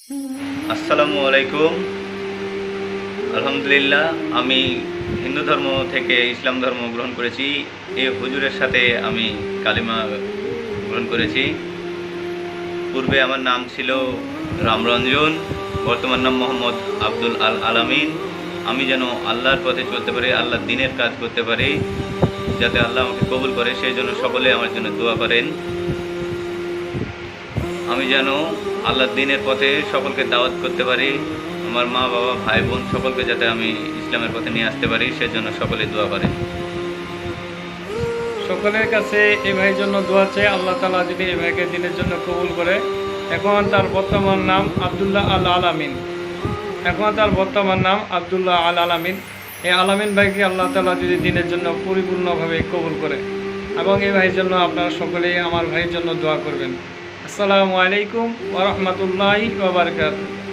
আসসালামু আলাইকুম। আলহামদুলিল্লাহ, আমি হিন্দু ধর্ম থেকে ইসলাম ধর্ম গ্রহণ করেছি। এই হুজুরের সাথে আমি কালিমা গ্রহণ করেছি। পূর্বে আমার নাম ছিল রামরঞ্জন, বর্তমান নাম মোহাম্মদ আব্দুল আল আলামিন। আমি যেন আল্লাহর পথে চলতে পারি, আল্লাহর দ্বীনের কাজ করতে পারি, যাতে আল্লাহ আমাকে কবুল করে, সেই জন্য সকলে আমার জন্য দোয়া করেন। আমি যেন আল্লাহর দ্বীনের পথে সকলকে দাওয়াত করতে পারি, আমার মা বাবা ভাই বোন সকলকে যাতে আমি ইসলামের পথে নিয়ে আসতে পারি, সেজন্য সকলে দোয়া করেন। সকলের কাছে এই ভাইয়ের জন্য দোয়া চাই, আল্লাহ তাআলা যদি এই ভাইকে দিনের জন্য কবুল করে। এখন তার বর্তমান নাম আব্দুল্লাহ আল আলামিন। এই আলামিন ভাইকে আল্লাহ তাআলা যদি দিনের জন্য পরিপূর্ণভাবে কবুল করে, এবং এই ভাইয়ের জন্য আপনারা সকলেই আমার ভাইয়ের জন্য দোয়া করবেন। আসসালামু আলাইকুম ওয়া রাহমাতুল্লাহি ওয়া বারাকাতুহু।